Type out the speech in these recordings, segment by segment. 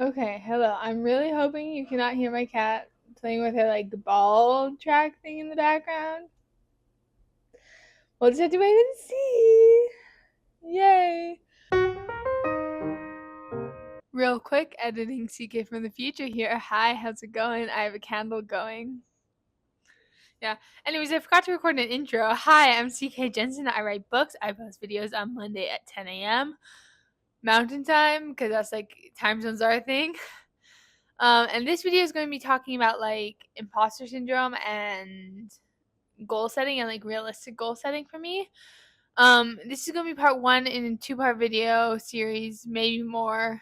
Okay, hello. I'm really hoping you cannot hear my cat playing with her like ball track thing in the background. We'll just have to wait and see. Yay. Real quick, editing CK from the future here. Hi, how's it going? I have a candle going. Yeah. Anyways, I forgot to record an intro. Hi, I'm CK Jensen. I write books. I post videos on Monday at 10 a.m. Mountain time, because that's like time zones are a thing. And this video is going to be talking about like imposter syndrome and goal setting and like realistic goal setting for me. This is gonna be part one in a two-part video series, maybe more.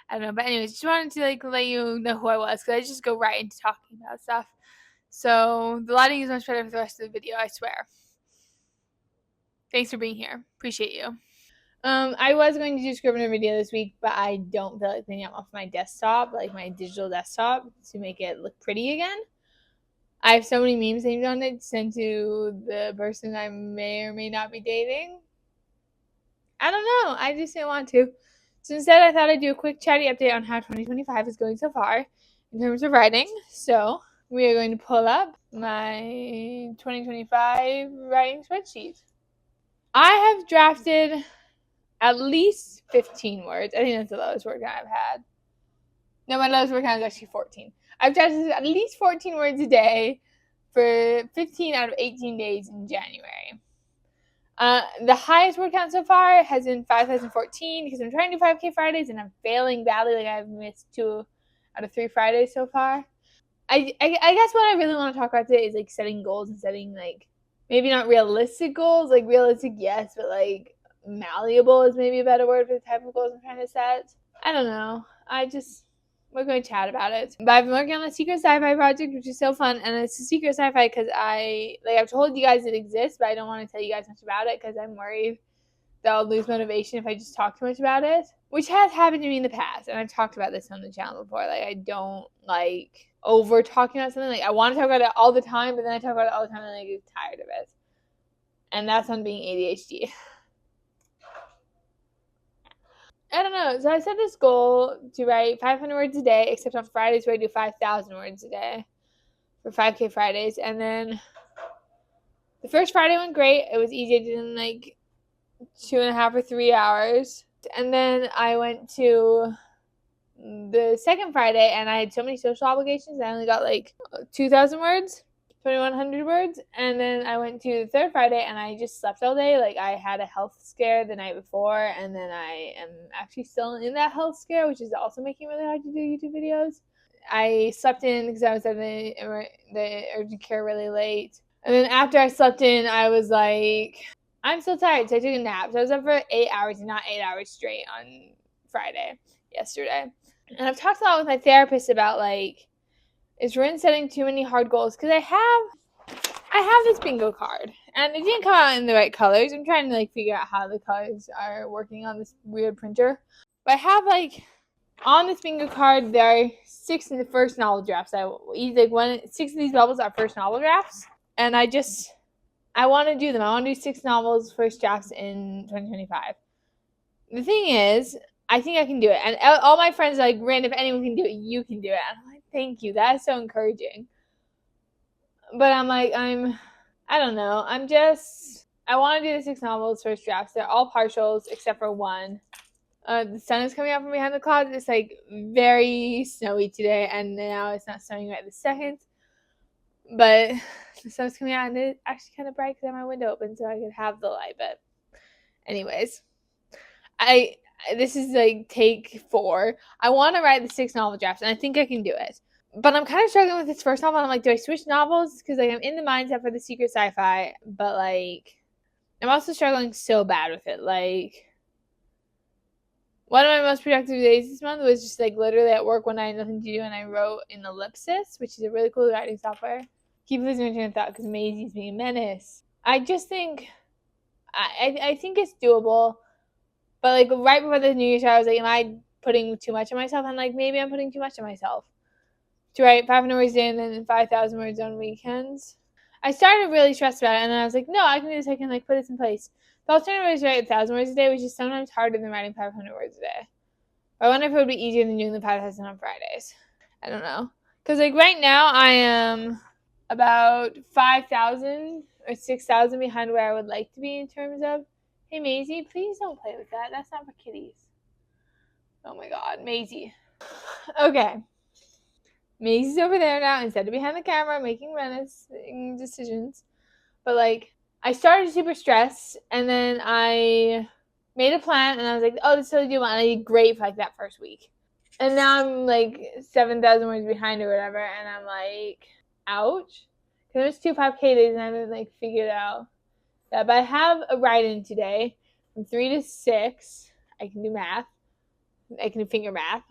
I don't know, but anyways, just wanted to like let you know who I was because I just go right into talking about stuff. So the lighting is much better for the rest of the video, I swear. Thanks for being here. Appreciate you. I was going to do a Scrivener video this week, but I don't feel like cleaning up off my desktop, like my digital desktop, to make it look pretty again. I have so many memes saved on it to send to the person I may or may not be dating. I don't know. I just didn't want to. So instead, I thought I'd do a quick chatty update on how 2025 is going so far in terms of writing. So we are going to pull up my 2025 writing spreadsheet. I have drafted at least 15 words. I think that's the lowest word count I've had. No, my lowest word count is actually 14. I've drafted at least 14 words a day for 15 out of 18 days in January. The highest word count so far has been 5,014 because I'm trying to do 5K Fridays and I'm failing badly. Like I've missed 2 out of 3 Fridays so far. I guess what I really want to talk about today is like setting goals and setting like maybe not realistic goals, like realistic yes, but like malleable is maybe a better word for the type of goals I'm trying to set. I don't know. We're going to chat about it. But I've been working on the secret sci-fi project, which is so fun, and it's a secret sci-fi because I've told you guys it exists, but I don't want to tell you guys much about it because I'm worried that I'll lose motivation if I just talk too much about it, which has happened to me in the past, and I've talked about this on the channel before. Like, I don't like over talking about something. Like, I want to talk about it all the time, but then I talk about it all the time and I get tired of it. And that's on being ADHD. I don't know. So I set this goal to write 500 words a day, except on Fridays where I do 5,000 words a day for 5K Fridays. And then the first Friday went great. It was easy. I did it in like 2.5 or 3 hours. And then I went to the second Friday and I had so many social obligations. I only got like 2,000 words. 2,100 words. And then I went to the third Friday and I just slept all day. Like I had a health scare the night before, and then I am actually still in that health scare, which is also making it really hard to do YouTube videos. I slept in because I was at the urgent care really late. And then after I slept in, I was like, I'm so tired. So I took a nap. So I was up for 8 hours and not 8 hours straight on Friday, yesterday. And I've talked a lot with my therapist about like, is Rin setting too many hard goals? Because I have this bingo card, and it didn't come out in the right colors. I'm trying to like figure out how the colors are working on this weird printer. But I have like on this bingo card there are 6 in the first novel drafts. 6 of these bubbles are first novel drafts, and I want to do them. I want to do 6 novels first drafts in 2025. The thing is, I think I can do it, and all my friends are like, Rin, if anyone can do it, you can do it. And I'm like, thank you. That is so encouraging. But I'm like, I don't know. I want to do the 6 novels first drafts. They're all partials except for one. The sun is coming out from behind the clouds. It's like very snowy today, and now it's not snowing right this second. But the sun's coming out, and it's actually kind of bright because I have my window open so I could have the light. But anyways, this is like take 4. I want to write the 6 novel drafts, and I think I can do it. But I'm kind of struggling with this first novel. I'm like, do I switch novels? Because like I'm in the mindset for the secret sci-fi, but like I'm also struggling so bad with it. Like one of my most productive days this month was just like literally at work when I had nothing to do, and I wrote in Ellipsis, which is a really cool writing software. Keep losing my train of thought because Maisie's being a menace. I just think I think it's doable. But like right before the New Year's show, I was like, am I putting too much on myself? And like maybe I'm putting too much on myself to write 500 words a day and then 5,000 words on weekends. I started really stressed about it, and then I was like, no, I can do this. I can like put this in place. The alternative is to write 1,000 words a day, which is sometimes harder than writing 500 words a day. I wonder if it would be easier than doing the 5,000 on Fridays. I don't know. Because, like, right now I am about 5,000 or 6,000 behind where I would like to be in terms of, hey, Maisie, please don't play with that. That's not for kitties. Oh my God, Maisie. Okay. Maisie's over there now instead of behind the camera making menacing decisions. But, like, I started super stressed, and then I made a plan, and I was like, oh, this is totally doable, and I did great for, like, that first week. And now I'm, like, 7,000 words behind or whatever, and I'm like, ouch. Because there's 2 5K days, and I haven't, like, figured out that. But I have a write-in today from 3 to 6. I can do math. I can do finger math.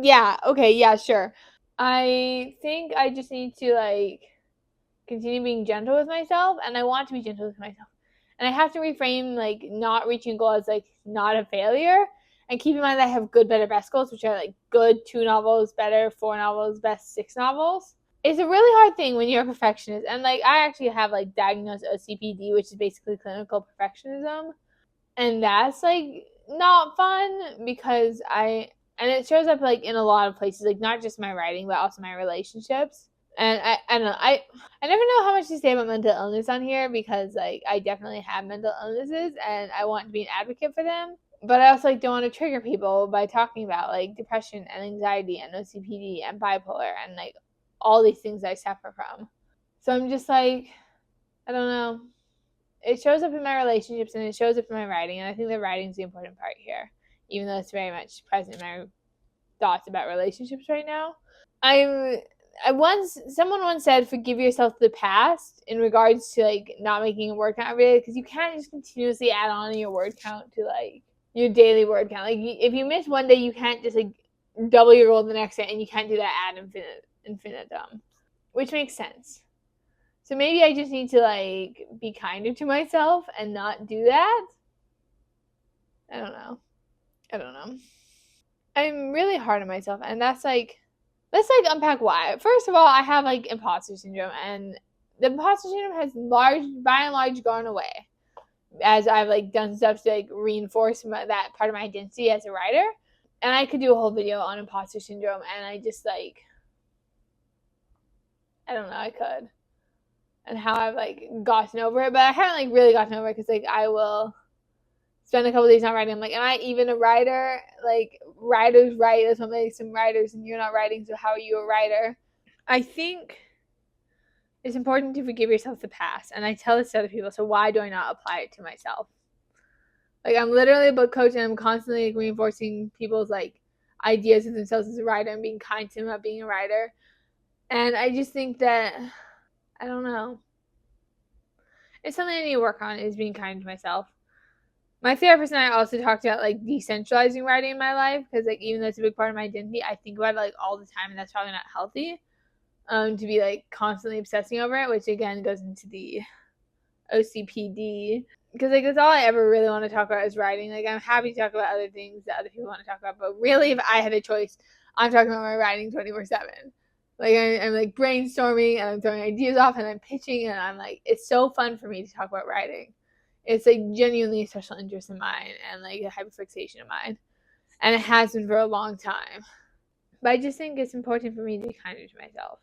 Yeah, okay, yeah, sure. I think I just need to, like, continue being gentle with myself, and I want to be gentle with myself. And I have to reframe, like, not reaching a goal as, like, not a failure, and keep in mind that I have good, better, best goals, which are, like, good 2 novels, better 4 novels, best 6 novels. It's a really hard thing when you're a perfectionist, and, like, I actually have, like, diagnosed OCPD, which is basically clinical perfectionism, and that's, like, not fun because and it shows up, like, in a lot of places, like, not just my writing, but also my relationships. And I don't know, I never know how much to say about mental illness on here because, like, I definitely have mental illnesses and I want to be an advocate for them. But I also, like, don't want to trigger people by talking about, like, depression and anxiety and OCPD and bipolar and, like, all these things I suffer from. So I'm just like, I don't know. It shows up in my relationships and it shows up in my writing, and I think the writing's the important part here, even though it's very much present in my thoughts about relationships right now. Someone once said, forgive yourself the past in regards to, like, not making a word count every day, because you can't just continuously add on your word count to, like, your daily word count. Like, if you miss one day, you can't just, like, double your goal the next day, and you can't do that ad infinitum, which makes sense. So maybe I just need to, like, be kinder to myself and not do that. I don't know. I'm really hard on myself, and that's, like, let's, like, unpack why. First of all, I have, like, imposter syndrome, and the imposter syndrome has by and large gone away as I've, like, done stuff to, like, reinforce that part of my identity as a writer. And I could do a whole video on imposter syndrome, and I just, like, I don't know, I could. And how I've, like, gotten over it, but I haven't, like, really gotten over it because, like, I will spend a couple days not writing. I'm like, am I even a writer? Like, writers write. That's what makes them writers, and you're not writing, so how are you a writer? I think it's important to forgive yourself the past, and I tell this to other people, so why do I not apply it to myself? Like, I'm literally a book coach, and I'm constantly, like, reinforcing people's, like, ideas of themselves as a writer and being kind to them about being a writer. And I just think that, I don't know, it's something I need to work on, is being kind to myself. My therapist and I also talked about, like, decentralizing writing in my life, because, like, even though it's a big part of my identity, I think about it, like, all the time, and that's probably not healthy, to be, like, constantly obsessing over it, which again goes into the OCPD, because, like, that's all I ever really want to talk about is writing. Like, I'm happy to talk about other things that other people want to talk about, but really, if I had a choice, I'm talking about my writing 24/7. Like, I'm like brainstorming, and I'm throwing ideas off, and I'm pitching, and I'm like, it's so fun for me to talk about writing. It's, like, genuinely a special interest of mine and, like, a hyperfixation of mine. And it has been for a long time. But I just think it's important for me to be kinder to myself.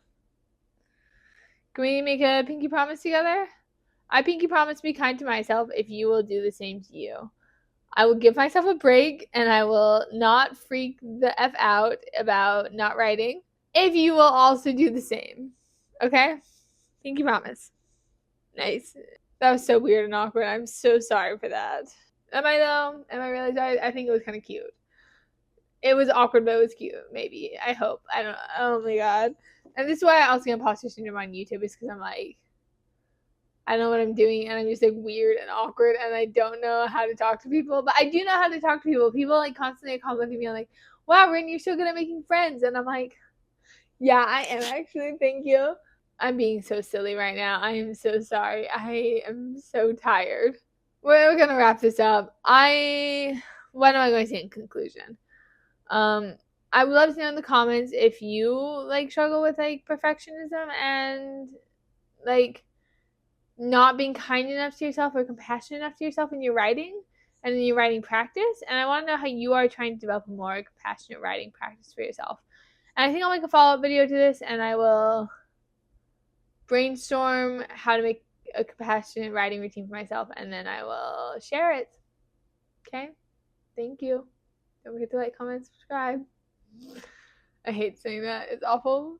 Can we make a pinky promise together? I pinky promise to be kind to myself if you will do the same to you. I will give myself a break, and I will not freak the F out about not writing if you will also do the same. Okay? Pinky promise. Nice. That was so weird and awkward. I'm so sorry for that. Am I, though? Am I really sorry? I think it was kind of cute. It was awkward, but it was cute, maybe. I hope. I don't know. Oh my God. And this is why I also get imposter syndrome on YouTube, is because I'm like, I don't know what I'm doing, and I'm just, like, weird and awkward, and I don't know how to talk to people. But I do know how to talk to people. People, like, constantly complimenting me on, like, wow, Rin, you're so good at making friends. And I'm like, yeah, I am actually. Thank you. I'm being so silly right now. I am so sorry. I am so tired. We're gonna wrap this up. What am I going to say in conclusion? I would love to know in the comments if you, like, struggle with, like, perfectionism and, like, not being kind enough to yourself or compassionate enough to yourself in your writing. and then your writing practice. And I want to know how you are trying to develop a more compassionate writing practice for yourself. And I think I'll make a follow-up video to this, and I will brainstorm how to make a compassionate writing routine for myself, and then I will share it. Okay? Thank you. Don't forget to like, comment, subscribe. I hate saying that. It's awful.